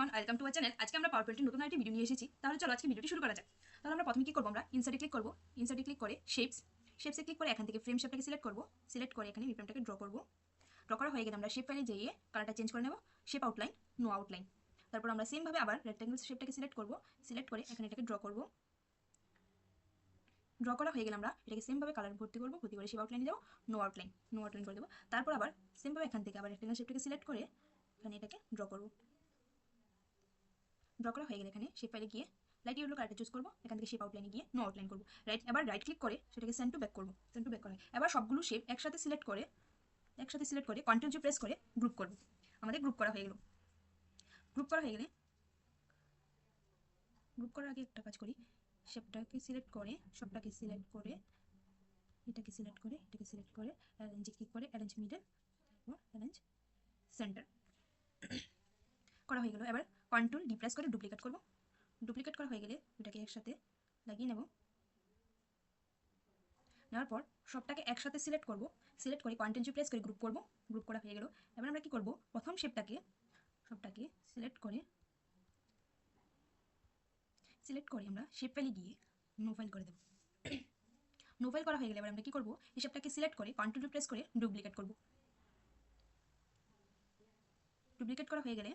Everyone, welcome to our channel. আজকে আমরা পাওয়ার পয়েন্টের নতুন একটা ভিডিও নিয়ে এসেছি। তাহলে চলো আজকে ভিডিওটি শুরু করা যাক। তাহলে আমরা প্রথমে কি করব, আমরা ইনসার্টে ক্লিক করব। ইনসার্টে ক্লিক করে শেপসে ক্লিক করে এখান থেকে ফ্রেম শেপটাকে সিলেক্ট করব। সিলেক্ট করে এখানে ফ্রেমটাকে ড্র করব। ড্র করা হয়ে গেলে আমরা শেপ ফাইলে যেয়ে কালারটা চেঞ্জ করে নেব, শেপ আউটলাইন, নো আউটলাইন। তারপর আমরা সেম ভাবে আবার রেক্ট্যাঙ্গেল শেপটাকে সিলেক্ট করব। সিলেক্ট করে এখানে এটাকে ড্র করব। ড্র করা হয়ে গেলে আমরা এটাকে সেম ভাবে কালার ভর্তি করব। ভর্তি করে শেপ আউটলাইনে যাবো, নো আউটলাইন করে দেবো। তারপর আবার সেম ভাবে এখান থেকে আবার রেক্ট্যাঙ্গেল শেপটাকে সিলেক্ট করে এখানে এটাকে ড্র করব। ড্র করা হয়ে গেলে এখানে শেপ ফাইলে গিয়ে লাইট ইয়েলো কালারটা চুজ করবো। এখান থেকে শেপ আউটলাইনে গিয়ে নো আউটলাইন করবো। এবার রাইট ক্লিক করে সেটাকে সেন্ড টু ব্যাক করবো। সেন্ড টু ব্যাক করা হয়। এবার সবগুলো শেপ একসাথে সিলেক্ট করে কন্ট্রোল জি প্রেস করে গ্রুপ করবো। আমাদের গ্রুপ করা হয়ে গেল। গ্রুপ করা হয়ে গেলে গ্রুপ করার আগে একটা কাজ করি, শেপটাকে সিলেক্ট করে সবটাকে সিলেক্ট করে এটাকে সিলেক্ট করে অ্যারেঞ্জে ক্লিক করে অ্যারেঞ্জ মিডল, তারপর অ্যারেঞ্জ সেন্টার করা হয়ে গেল। এবার কন্ট্রোল ডি প্রেস করে ডুপ্লিকেট করবো। ডুপ্লিকেট করা হয়ে গেলে এটাকে একসাথে লাগিয়ে নেব। নেওয়ার পর সবটাকে একসাথে সিলেক্ট করব। সিলেক্ট করে কন্ট্রোল জি প্রেস করে গ্রুপ করব। গ্রুপ করা হয়ে গেল। এবার আমরা কি করব, প্রথম শেপটাকে সবটাকে সিলেক্ট করে আমরা শেপ ফাইলে গিয়ে নো ফাইল করে দেব। নো ফাইল করা হয়ে গেলে এবার আমরা কি করব, এই শেপটাকে সিলেক্ট করে কন্ট্রোল জি প্রেস করে ডুপ্লিকেট করব। ডুপ্লিকেট করা হয়ে গেলে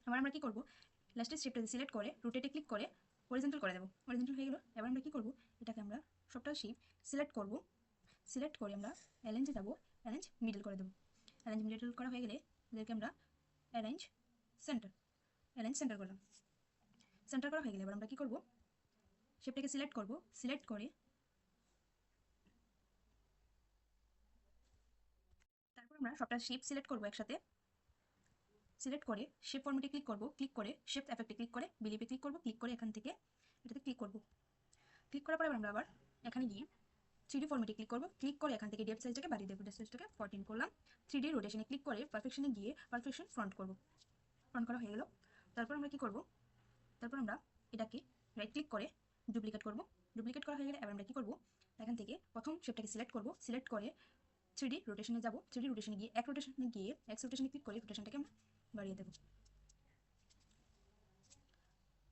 এবার আমরা কি করব, লাস্টের শেপটাকে সিলেক্ট করে রোটেটে ক্লিক করে হরিজন্টাল করে দেব। হরিজন্টাল হয়ে গেল। এবার আমরা কি করব, এটাকে আমরা সবটা শেপ সিলেক্ট করব। সিলেক্ট করে আমরা অ্যারেঞ্জে যাব, অ্যারেঞ্জ মিডল করে দেবো। অ্যারেঞ্জ মিডল করা হয়ে গেলে এদেরকে আমরা অ্যারেঞ্জ সেন্টার করলাম। সেন্টার করা হয়ে গেলে এবার আমরা কি করব, শেপটাকে সিলেক্ট করব। সিলেক্ট করে তারপর আমরা সবটা শেপ সিলেক্ট করব একসাথে। সিলেক্ট করে শেপ ফরম্যাটে ক্লিক করব। ক্লিক করে শেপ এফেক্টে ক্লিক করে বিলিপে ক্লিক করব। ক্লিক করে এখান থেকে এটাতে ক্লিক করব। ক্লিক করার পরে আমরা আবার এখানে গিয়ে 3D ফরম্যাটে ক্লিক করব। ক্লিক করে এখান থেকে ডেপথ সাইজটাকে বাড়িয়ে দেব। ডেপথ সাইজটাকে 14 করলাম। 3D রোটেশনে ক্লিক করে পারফেকশনে গিয়ে পারফেকশন ফ্রন্ট করব। ফ্রন্ট করা হয়ে গেল। তারপর আমরা কি করব, তারপর আমরা এটাকে রাইট ক্লিক করে ডুপ্লিকেট করব। ডুপ্লিকেট করা হয়ে গেলে এবার আমরা কি করব, এখান থেকে প্রথম শেপটাকে সিলেক্ট করব। সিলেক্ট করে 3D রোটেশনে যাব। 3D রোটেশনে গিয়ে এক্স রোটেশনে ক্লিক করে রোটেশনটাকে আমরা বাড়িয়ে দেব।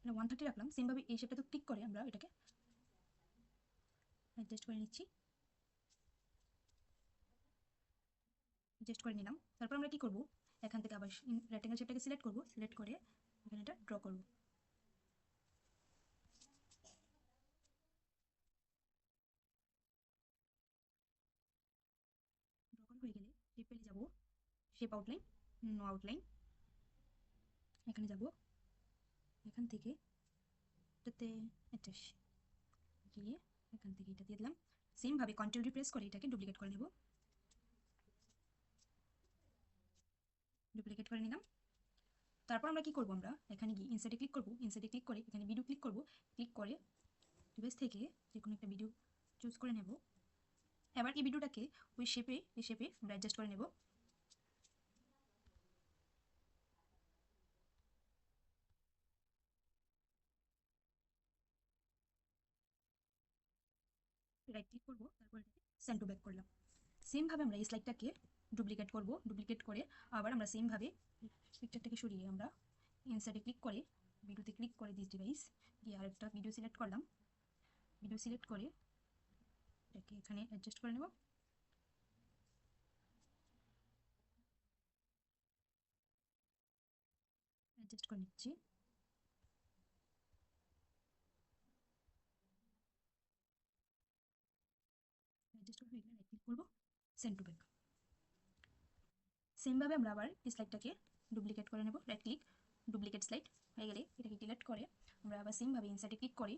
130 রাখলাম। সেমভাবে এই শেপটাতে ক্লিক করে আমরা এটাকে অ্যাডজাস্ট করে নিচ্ছি। অ্যাডজাস্ট করে নিলাম। তারপর আমরা কি করব, এখান থেকে আবার রেক্ট্যাঙ্গেল শেপটাকে সিলেক্ট করব। সিলেক্ট করে এখানে এটা ড্র করব। ড্র করা হয়ে গেলে শেপ পেলে যাব, শেপ আউটলাইন, নো আউটলাইন, এখানে যাব। এখান থেকে এটাতে অ্যাটাচ গিয়ে এখান থেকে এটা দিয়ে দিলাম। সেম ভাবে কন্ট্রোল ডি প্রেস করে এটাকে ডুপ্লিকেট করে নেব। ডুপ্লিকেট করে নিলাম। তারপর আমরা কি করব, আমরা এখানে গিয়ে ইনসার্টে ক্লিক করব। ইনসার্টে ক্লিক করে এখানে ভিডিও ক্লিক করব। ক্লিক করে ডিভাইস থেকে যে কোনো একটা ভিডিও চুজ করে নেব। এবার এই ভিডিওটাকে ওই শেপে আমরা অ্যাডজাস্ট করে নেব। রাইট ক্লিক করব, তারপর এটাকে সেন্ড টু ব্যাক করলাম। সেম ভাবে আমরা এই স্লাইডটাকে ডুপ্লিকেট করব। ডুপ্লিকেট করে আবার আমরা সেম ভাবে পিকচারটাকে সরিয়ে আমরা ইনসার্টে ক্লিক করে ভিডিওতে ক্লিক করে দিস ডিভাইস গিয়ে আরেকটা ভিডিও সিলেক্ট করলাম। ভিডিও সিলেক্ট করে এটাকে এখানে অ্যাডজাস্ট করে নেব। অ্যাডজাস্ট করে নিচ্ছি। অ্যাডজাস্ট হয়ে গেলে রাইট ক্লিক করব, সেন্ড টু ব্যাক। সেম ভাবে আমরা আবার এই স্লাইডটাকে ডুপ্লিকেট করে নেব। রাইট ক্লিক, ডুপ্লিকেট স্লাইড হয়ে গেলে এটাকে ডিলিট করে আমরা আবার সেম ভাবে ইনসার্টে ক্লিক করে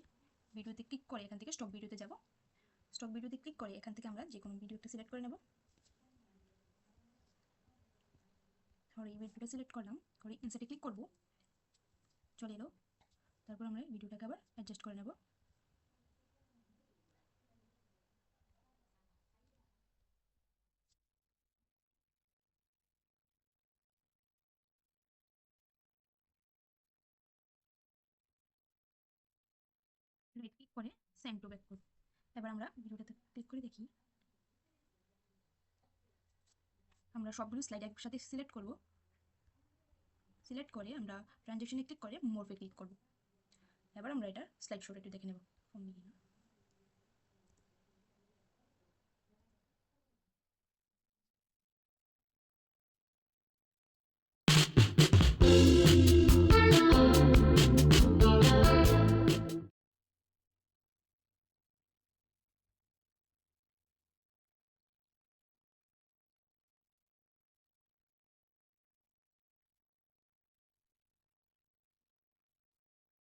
ভিডিওতে ক্লিক করে এখান থেকে স্টক ভিডিওতে যাব। স্টক ভিডিওতে ক্লিক করে এখান থেকে আমরা যে কোনো ভিডিও একটা সিলেক্ট করে নেব। ধরো এই ভিডিওটা সিলেক্ট করলাম, করে ইনসার্টে ক্লিক করব, চলে এলো। তারপর আমরা ভিডিওটাকে আবার অ্যাডজাস্ট করে নেব। রাইট ক্লিক করে সেন্ড টু ব্যাক করব। এবার আমরা ভিডিওটাতে ক্লিক করে দেখি, আমরা সবগুলো স্লাইড একসাথে সিলেক্ট করব। সিলেক্ট করে আমরা ট্রানজেকশনে ক্লিক করে মোরপে ক্লিক করব। এবার আমরা এটা স্লাইড শোটা একটু দেখে নেব।